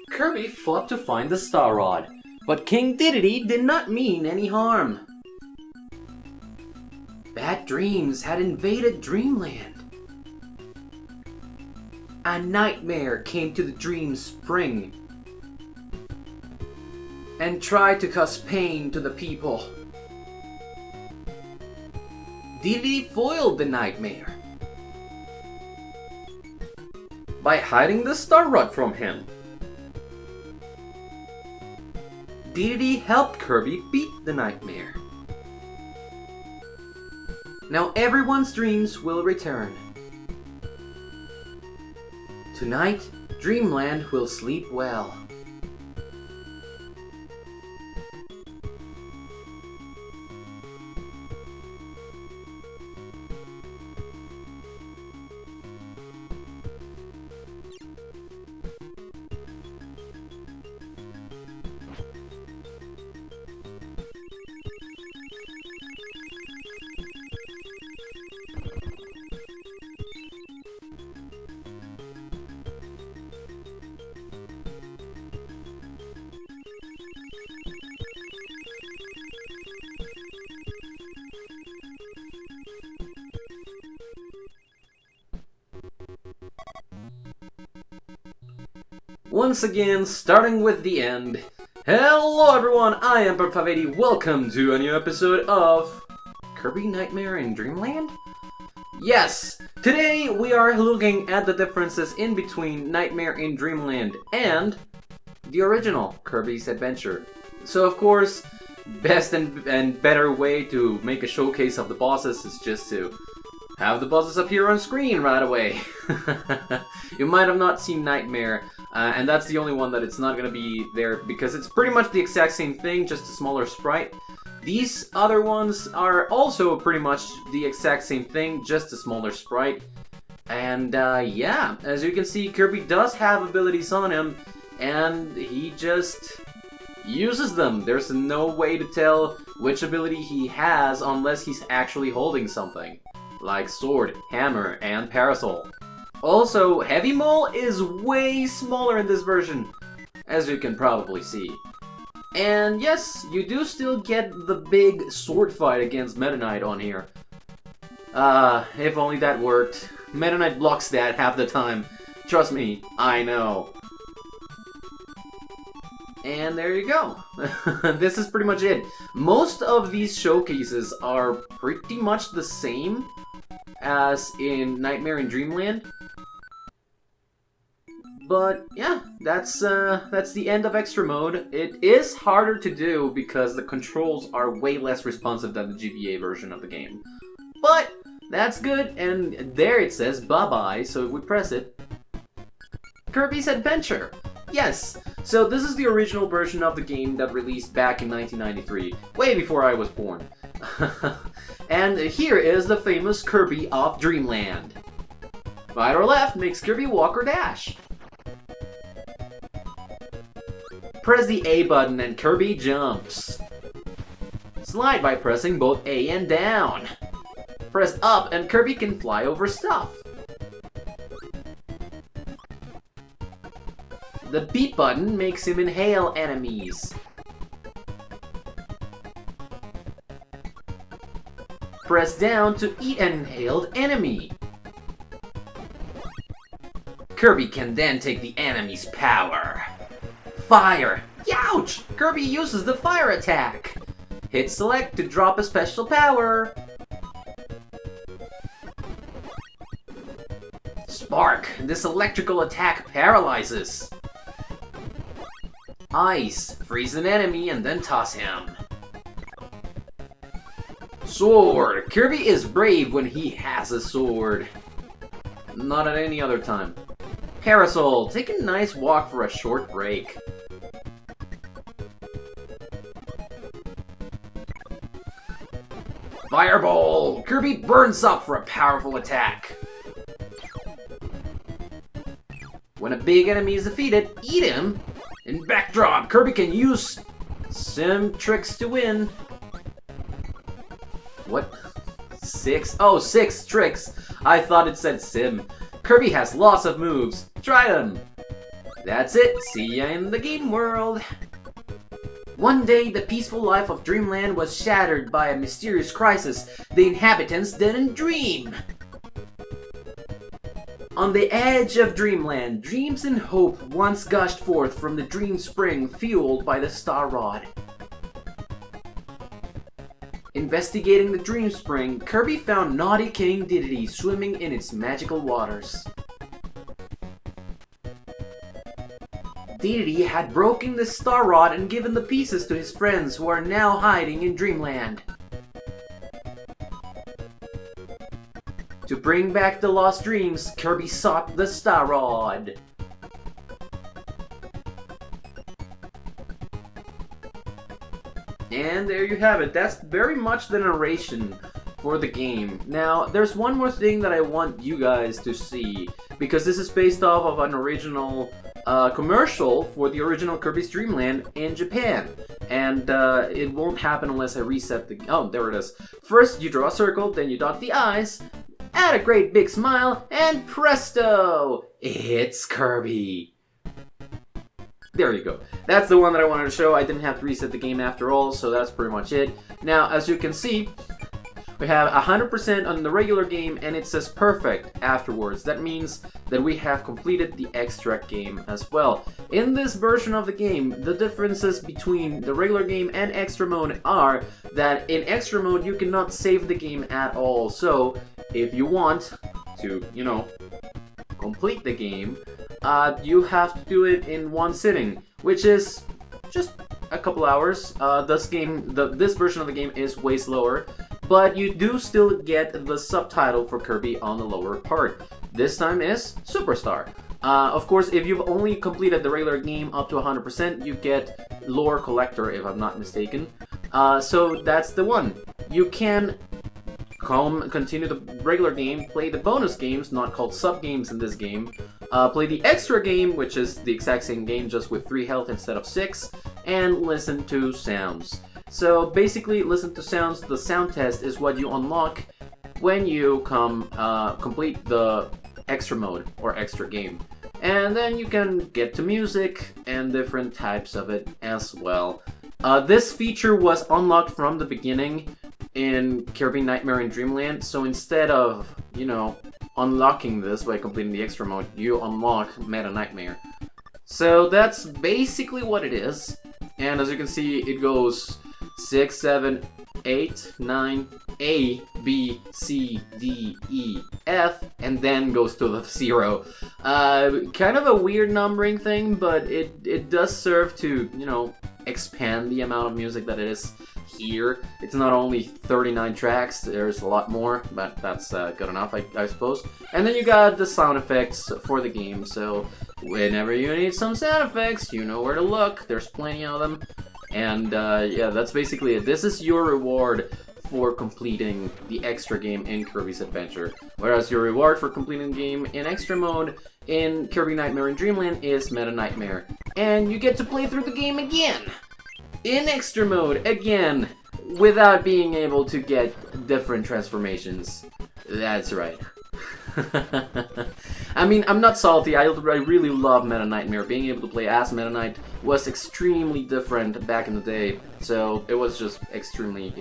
Kirby fought to find the Star Rod, but King Dedede did not mean any harm. Bad dreams had invaded Dreamland. A nightmare came to the Dream Spring and tried to cause pain to the people. Dedede foiled the nightmare by hiding the Star Rod from him. Dedede helped Kirby beat the nightmare. Now everyone's dreams will return. Tonight, Dreamland will sleep well. Once again, starting with the end. Hello everyone, I am Perfavedi. Welcome to a new episode of Kirby Nightmare in Dreamland? Yes! Today we are looking at the differences in between Nightmare in Dreamland and the original Kirby's Adventure. So of course, best and better way to make a showcase of the bosses is just to have the bosses appear on screen right away. You might have not seen Nightmare, and that's the only one that it's not going to be there because it's pretty much the exact same thing, just a smaller sprite. These other ones are also pretty much the exact same thing, just a smaller sprite. And yeah, as you can see, Kirby does have abilities on him, and he just uses them. There's no way to tell which ability he has unless he's actually holding something, like sword, hammer, and parasol. Also, Heavy Mole is way smaller in this version, as you can probably see. And yes, you do still get the big sword fight against Meta Knight on here. If only that worked. Meta Knight blocks that half the time. Trust me, I know. And there you go. This is pretty much it. Most of these showcases are pretty much the same as in Nightmare in Dreamland. But yeah, that's the end of Extra Mode. It is harder to do because the controls are way less responsive than the GBA version of the game. But that's good, and there it says bye-bye, so if we press it, Kirby's Adventure. Yes, so this is the original version of the game that released back in 1993, way before I was born. And here is the famous Kirby of Dreamland. Right or left makes Kirby walk or dash. Press the A button and Kirby jumps. Slide by pressing both A and down. Press up and Kirby can fly over stuff. The B button makes him inhale enemies. Press down to eat an inhaled enemy. Kirby can then take the enemy's power. Fire! Youch! Kirby uses the fire attack. Hit select to drop a special power. Spark! This electrical attack paralyzes. Ice! Freeze an enemy and then toss him. Sword! Kirby is brave when he has a sword. Not at any other time. Parasol! Take a nice walk for a short break. Fireball! Kirby burns up for a powerful attack. When a big enemy is defeated, eat him! In backdrop, Kirby can use some tricks to win. What? 6? Oh, 6 tricks. I thought it said sim. Kirby has lots of moves. Try them. That's it. See ya in the game world. One day, the peaceful life of Dreamland was shattered by a mysterious crisis the inhabitants didn't dream. On the edge of Dreamland, dreams and hope once gushed forth from the dream spring fueled by the Star Rod. Investigating the dream spring, Kirby found naughty King Dedede swimming in its magical waters. Dedede had broken the Star Rod and given the pieces to his friends who are now hiding in Dreamland. To bring back the lost dreams, Kirby sought the Star Rod. And there you have it. That's very much the narration for the game. Now, there's one more thing that I want you guys to see, because this is based off of an original commercial for the original Kirby's Dream Land in Japan. And it won't happen unless I reset the... Oh, there it is. First, you draw a circle, then you dot the eyes, add a great big smile, and presto! It's Kirby! There you go. That's the one that I wanted to show. I didn't have to reset the game after all, so that's pretty much it. Now, as you can see, we have 100% on the regular game, and it says perfect afterwards. That means that we have completed the extra game as well. In this version of the game, the differences between the regular game and extra mode are that in extra mode, you cannot save the game at all. So, if you want to, you know, complete the game, you have to do it in one sitting, which is just a couple hours. This version of the game is way slower, but you do still get the subtitle for Kirby on the lower part. This time is Superstar. Of course, if you've only completed the regular game up to 100%, you get Lore Collector, if I'm not mistaken. So that's the one. You can continue the regular game, play the bonus games, not called sub-games in this game, play the extra game, which is the exact same game, just with 3 health instead of 6, and listen to sounds. So basically, listen to sounds. The sound test is what you unlock when you complete the extra mode or extra game. And then you can get to music and different types of it as well. This feature was unlocked from the beginning in Kirby Nightmare in Dreamland, so instead of, you know, unlocking this by completing the extra mode, you unlock Meta Nightmare. So that's basically what it is, and as you can see, it goes 6, 7, 8, 9, A, B, C, D, E, F, and then goes to the 0. Kind of a weird numbering thing, but it does serve to, you know, expand the amount of music that it is here. It's not only 39 tracks, there's a lot more, but that's good enough, I suppose. And then you got the sound effects for the game, so whenever you need some sound effects, you know where to look. There's plenty of them. And yeah, that's basically it. This is your reward for completing the extra game in Kirby's Adventure. Whereas your reward for completing the game in extra mode in Kirby Nightmare in Dreamland is Meta Nightmare. And you get to play through the game again! In extra mode, again, without being able to get different transformations. That's right. I mean, I'm not salty. I really love Meta Nightmare. Being able to play as Meta Knight was extremely different back in the day, so it was just extremely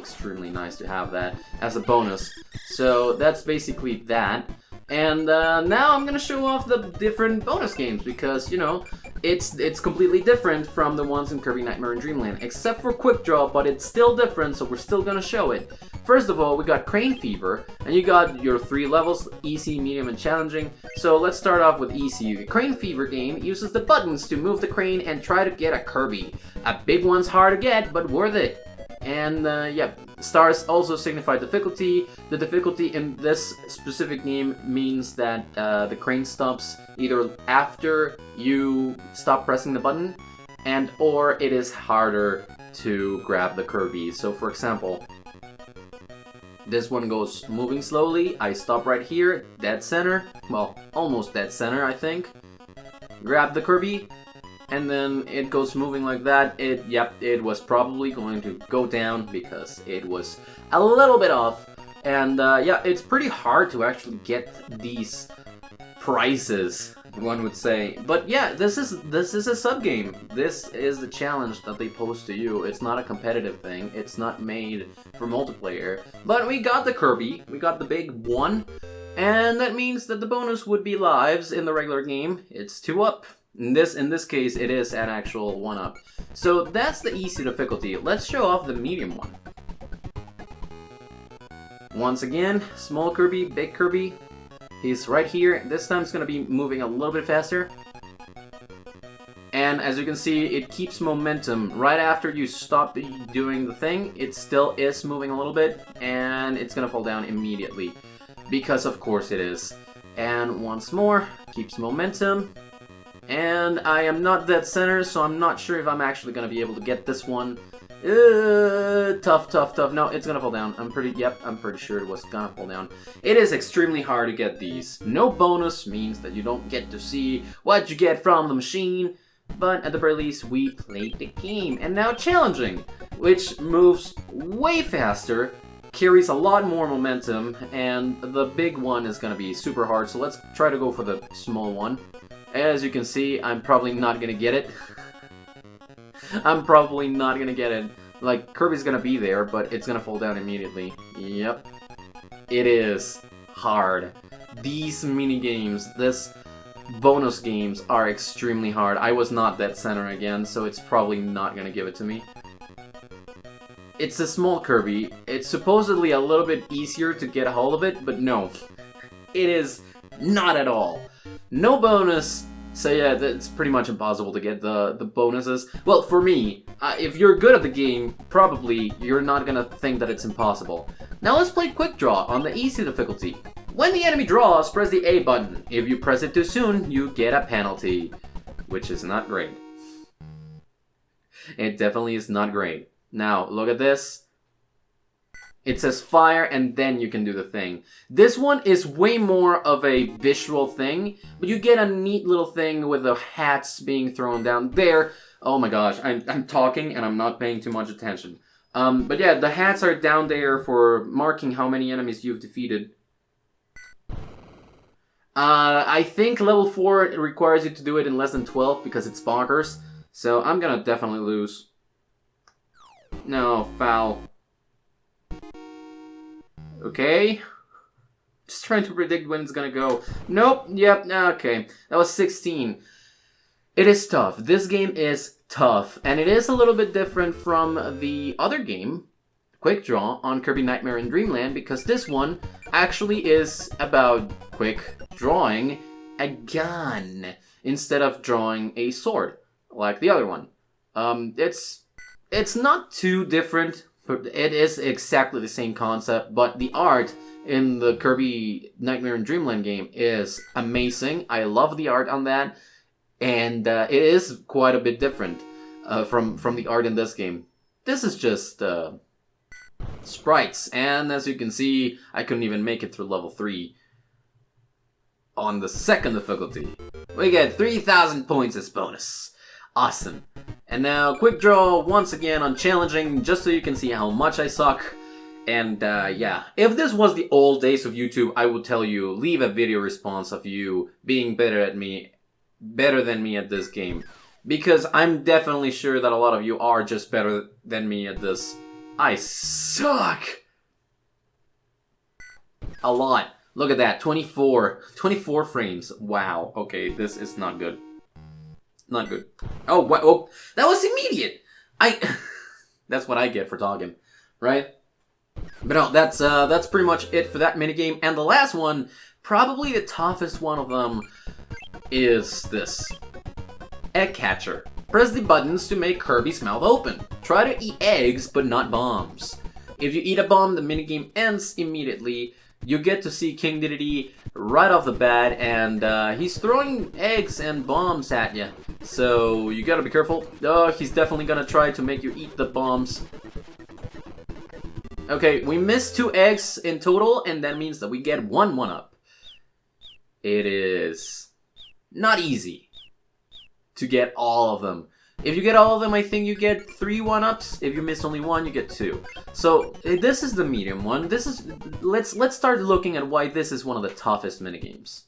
nice to have that as a bonus. So that's basically that. And now I'm gonna show off the different bonus games because, you know, it's completely different from the ones in Kirby Nightmare and Dreamland, except for Quick Draw, but it's still different, so we're still gonna show it. First of all, we got Crane Fever, and you got your 3 levels, easy, medium, and challenging. So let's start off with easy. The Crane Fever game uses the buttons to move the crane and try to get a Kirby. A big one's hard to get, but worth it. And yeah, stars also signify difficulty. The difficulty in this specific game means that the crane stops either after you stop pressing the button, and or it is harder to grab the Kirby. So for example, this one goes moving slowly. I stop right here, dead center. Well, almost dead center, I think. Grab the Kirby, and then it goes moving like that. It was probably going to go down because it was a little bit off. And yeah, it's pretty hard to actually get these prizes, one would say. But yeah, this is a sub-game. This is the challenge that they pose to you. It's not a competitive thing. It's not made for multiplayer. But we got the Kirby. We got the big one. And that means that the bonus would be lives in the regular game. It's 2-up. In this case, it is an actual 1-up. So that's the easy difficulty. Let's show off the medium one. Once again, small Kirby, big Kirby. He's right here. This time it's going to be moving a little bit faster. And as you can see, it keeps momentum. Right after you stop doing the thing, it still is moving a little bit. And it's going to fall down immediately. Because of course it is. And once more, keeps momentum. And I am not dead center, so I'm not sure if I'm actually going to be able to get this one. Tough. No, it's gonna fall down. I'm pretty sure it was gonna fall down. It is extremely hard to get these. No bonus means that you don't get to see what you get from the machine, but at the very least, we played the game. And now challenging, which moves way faster, carries a lot more momentum, and the big one is gonna be super hard, so let's try to go for the small one. As you can see, I'm probably not gonna get it. I'm probably not gonna get it. Like, Kirby's gonna be there, but it's gonna fall down immediately. Yep. It is hard. These mini-games, this bonus games, are extremely hard. I was not dead center again, so it's probably not gonna give it to me. It's a small Kirby. It's supposedly a little bit easier to get a hold of it, but no. It is not at all. No bonus. So yeah, it's pretty much impossible to get the bonuses. Well, for me, if you're good at the game, probably you're not gonna think that it's impossible. Now let's play Quick Draw on the easy difficulty. When the enemy draws, press the A button. If you press it too soon, you get a penalty, which is not great. It definitely is not great. Now, look at this. It says fire, and then you can do the thing. This one is way more of a visual thing, but you get a neat little thing with the hats being thrown down there. Oh my gosh, I'm talking and I'm not paying too much attention. But yeah, the hats are down there for marking how many enemies you've defeated. I think level 4 requires you to do it in less than 12 because it's bonkers. So I'm gonna definitely lose. No, foul. Okay. Just trying to predict when it's gonna go. Nope, yep, okay. That was 16. It is tough. This game is tough. And it is a little bit different from the other game, Quick Draw, on Kirby Nightmare in Dreamland, because this one actually is about quick drawing a gun instead of drawing a sword, like the other one. It's not too different. It is exactly the same concept, but the art in the Kirby Nightmare in Dreamland game is amazing. I love the art on that, and it is quite a bit different from the art in this game. This is just sprites, and as you can see, I couldn't even make it through level 3. On the second difficulty, we get 3,000 points as bonus. Awesome. And now, Quick Draw once again on challenging, just so you can see how much I suck. And yeah, if this was the old days of YouTube, I would tell you, leave a video response of you being better than me at this game. Because I'm definitely sure that a lot of you are just better than me at this. I suck! A lot. Look at that, 24 frames. Wow, okay, this is not good. Not good. Oh, what? Oh, that was immediate. That's what I get for talking, right? But no, that's pretty much it for that minigame. And the last one, probably the toughest one of them, is this. Egg Catcher. Press the buttons to make Kirby's mouth open. Try to eat eggs, but not bombs. If you eat a bomb, the minigame ends immediately. You get to see King Dedede right off the bat, and he's throwing eggs and bombs at you. So you gotta be careful. Oh, he's definitely gonna try to make you eat the bombs. Okay, we missed 2 eggs in total, and that means that we get 1 1-up. It is not easy to get all of them. If you get all of them, I think you get 3 1-ups. If you miss only one, you get 2. So this is the medium one. This is let's start looking at why this is one of the toughest minigames.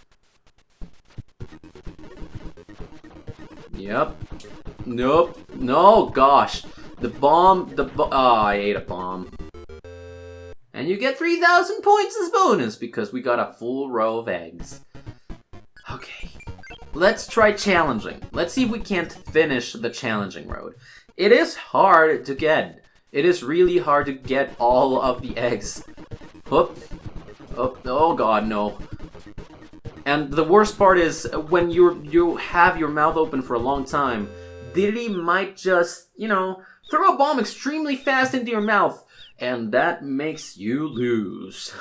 Yep. Nope. No, gosh. The bomb, I ate a bomb. And you get 3,000 points as bonus because we got a full row of eggs. Okay. Let's try challenging. Let's see if we can't finish the challenging road. It is hard to get. It is really hard to get all of the eggs. Whoop. Oh god, no. And the worst part is when you have your mouth open for a long time, Diddy might just, you know, throw a bomb extremely fast into your mouth, and that makes you lose.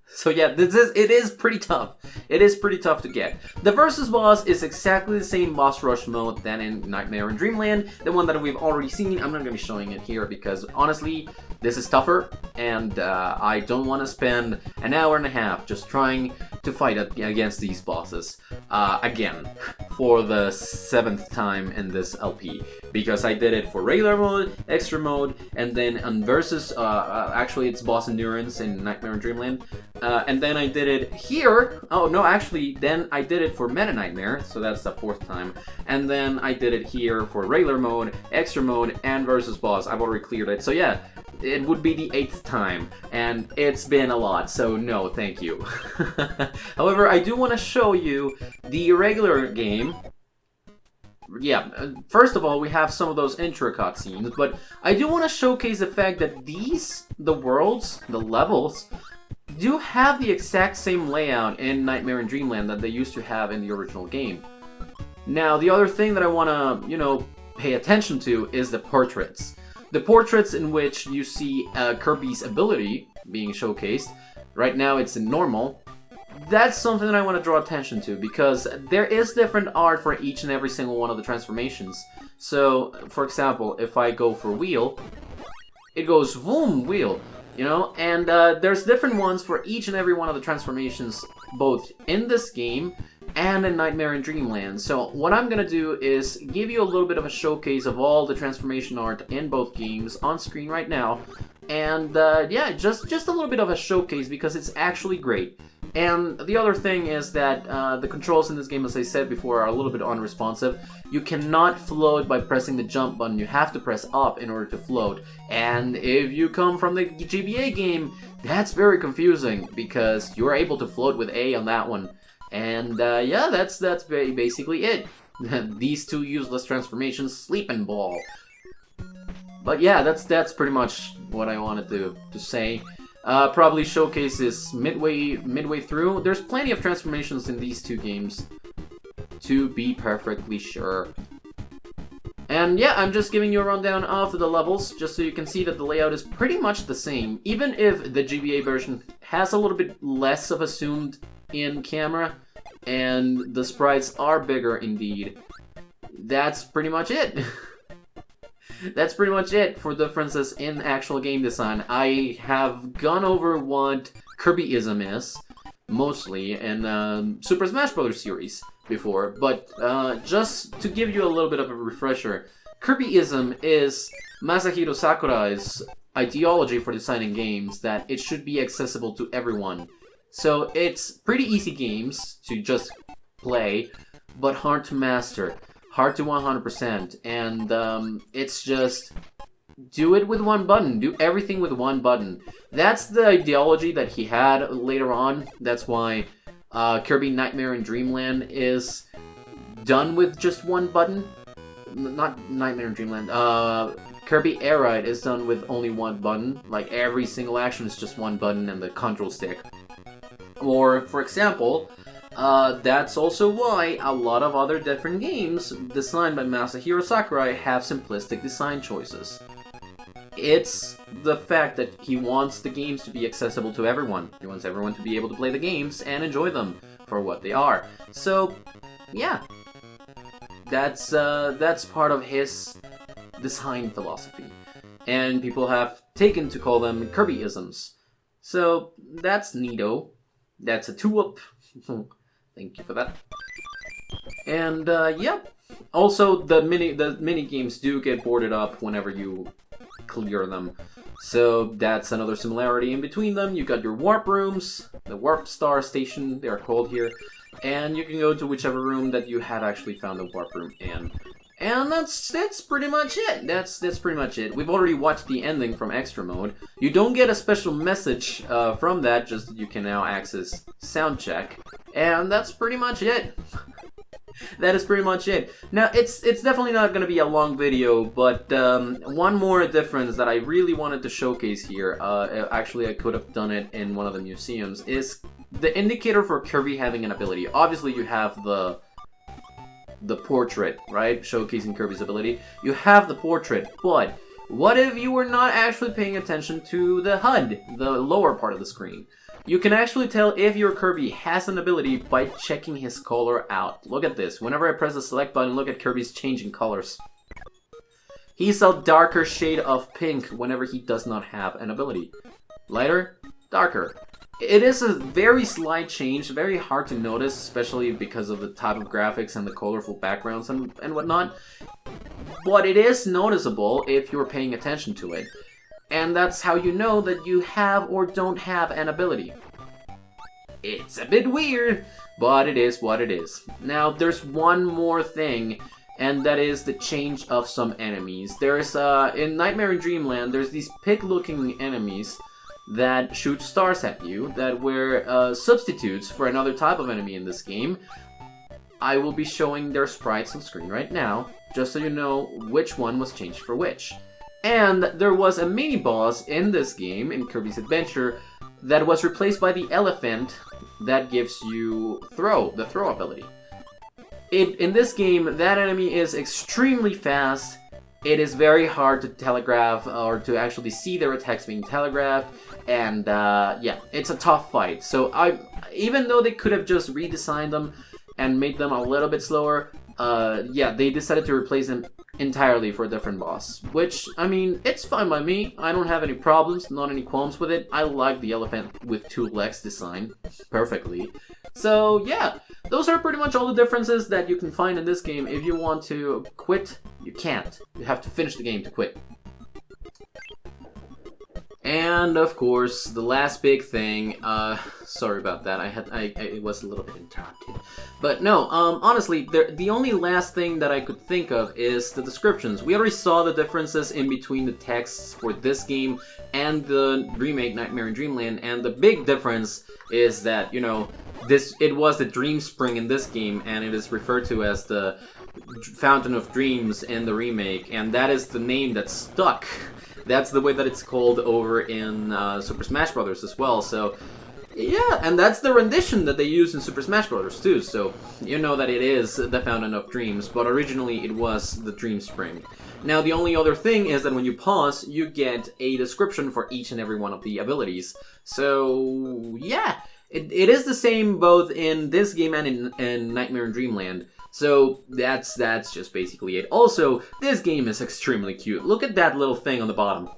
So yeah, it is pretty tough. It is pretty tough to get. The versus boss is exactly the same boss rush mode than in Nightmare and Dreamland, the one that we've already seen. I'm not going to be showing it here because honestly, this is tougher, and I don't want to spend an hour and a half just trying to fight against these bosses again for the 7th time in this LP, because I did it for regular mode, extra mode, and then on versus, actually it's boss endurance in Nightmare and Dreamland, and then I did it here. Oh no, actually then I did it for Meta Nightmare, so that's the 4th time, and then I did it here for regular mode, extra mode, and versus boss. I've already cleared it, so yeah, it would be the 8th time, and it's been a lot, so no, thank you. However, I do want to show you the regular game. Yeah, first of all, we have some of those intro cutscenes, but I do want to showcase the fact that the worlds, the levels, do have the exact same layout in Nightmare and Dreamland that they used to have in the original game. Now, the other thing that I want to, you know, pay attention to is the portraits. The portraits in which you see Kirby's ability being showcased. Right now it's in normal. That's something that I want to draw attention to, because there is different art for each and every single one of the transformations. So, for example, if I go for wheel, it goes boom, wheel, you know? And there's different ones for each and every one of the transformations, both in this game and in Nightmare and Dreamland. So what I'm gonna do is give you a little bit of a showcase of all the transformation art in both games on screen right now. And yeah, just a little bit of a showcase because it's actually great. And the other thing is that the controls in this game, as I said before, are a little bit unresponsive. You cannot float by pressing the jump button. You have to press up in order to float. And if you come from the GBA game, that's very confusing because you're able to float with A on that one. And yeah, that's basically it. These two useless transformations, sleep and ball. But yeah, that's pretty much what I wanted to say. Probably showcases midway through. There's plenty of transformations in these two games, to be perfectly sure. And yeah, I'm just giving you a rundown of the levels, just so you can see that the layout is pretty much the same, even if the GBA version has a little bit less of a zoomed in camera, and the sprites are bigger indeed. That's pretty much it. That's pretty much it for differences in actual game design. I have gone over what Kirbyism is, mostly, in Super Smash Bros. Series before, but just to give you a little bit of a refresher, Kirbyism is Masahiro Sakurai's ideology for designing games, that it should be accessible to everyone. So it's pretty easy games to just play, but hard to master. Hard to 100%, and it's just do it with one button. Do everything with one button. That's the ideology that he had later on. That's why Kirby Nightmare and Dreamland is done with just one button. Not Nightmare and Dreamland. Kirby Air Ride is done with only one button. Like every single action is just one button and the control stick. Or, for example, that's also why a lot of other different games designed by Masahiro Sakurai have simplistic design choices. It's the fact that he wants the games to be accessible to everyone. He wants everyone to be able to play the games and enjoy them for what they are. So, yeah. That's part of his design philosophy. And people have taken to call them Kirbyisms. So, that's neato. That's a 2-up. Thank you for that. And, yep. Also, the mini games do get boarded up whenever you clear them. So that's another similarity in between them. You got your warp rooms, the warp star station, they are called here, and you can go to whichever room that you have actually found a warp room in. And that's pretty much it. That's pretty much it. We've already watched the ending from Extra Mode. You don't get a special message from that, just that you can now access Sound Check. And that's pretty much it. That is pretty much it. Now, it's definitely not going to be a long video, but one more difference that I really wanted to showcase here, actually I could have done it in one of the museums, is the indicator for Kirby having an ability. Obviously, you have the portrait, right? Showcasing Kirby's ability. You have the portrait, but what if you were not actually paying attention to the HUD, the lower part of the screen? You can actually tell if your Kirby has an ability by checking his color out. Look at this. Whenever I press the select button, look at Kirby's changing colors. He's a darker shade of pink whenever he does not have an ability. Lighter, darker. It is a very slight change, very hard to notice, especially because of the type of graphics and the colorful backgrounds and whatnot. But it is noticeable if you're paying attention to it. And that's how you know that you have or don't have an ability. It's a bit weird, but it is what it is. Now, there's one more thing, and that is the change of some enemies. There's, in Nightmare in Dreamland, there's these pig-looking enemies that shoot stars at you, that were substitutes for another type of enemy in this game. I will be showing their sprites on screen right now, just so you know which one was changed for which. And there was a mini-boss in this game, in Kirby's Adventure, that was replaced by the elephant that gives you the throw ability. In this game, that enemy is extremely fast. It is very hard to telegraph, or to actually see their attacks being telegraphed, and yeah, it's a tough fight. So even though they could have just redesigned them and made them a little bit slower, yeah, they decided to replace them entirely for a different boss, which, I mean, it's fine by me. I don't have any problems, not any qualms with it. I like the elephant with 2 legs design perfectly. So yeah, those are pretty much all the differences that you can find in this game. If you want to quit, you can't. You have to finish the game to quit. And of course, the last big thing, sorry about that, it was a little bit interrupted. But no, honestly, the only last thing that I could think of is the descriptions. We already saw the differences in between the texts for this game and the remake Nightmare in Dreamland, and the big difference is that, you know, it was the Dream Spring in this game, and it is referred to as the Fountain of Dreams in the remake, and that is the name that stuck. That's the way that it's called over in Super Smash Bros. As well, so yeah, and that's the rendition that they use in Super Smash Bros. Too, so you know that it is the Fountain of Dreams, but originally it was the Dream Spring. Now, the only other thing is that when you pause, you get a description for each and every one of the abilities. So yeah, it is the same both in this game and in Nightmare in Dreamland. So that's just basically it. Also, this game is extremely cute. Look at that little thing on the bottom.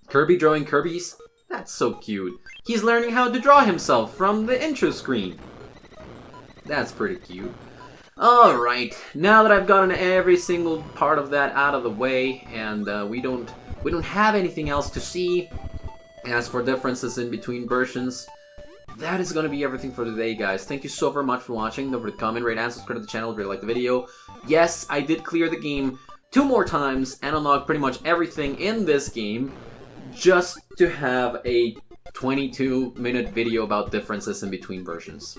Kirby drawing Kirbys? That's so cute. He's learning how to draw himself from the intro screen. That's pretty cute. Alright, now that I've gotten every single part of that out of the way, and we don't have anything else to see as for differences in between versions, that is going to be everything for today, guys. Thank you so very much for watching. Don't forget to comment, rate, and subscribe to the channel if you like the video. Yes, I did clear the game 2 more times and unlock pretty much everything in this game just to have a 22-minute video about differences in between versions.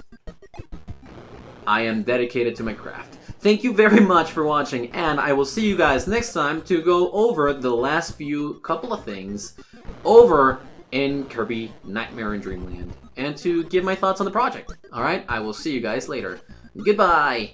I am dedicated to my craft. Thank you very much for watching, and I will see you guys next time to go over the last couple of things over in Kirby Nightmare in Dreamland, and to give my thoughts on the project. Alright, I will see you guys later. Goodbye!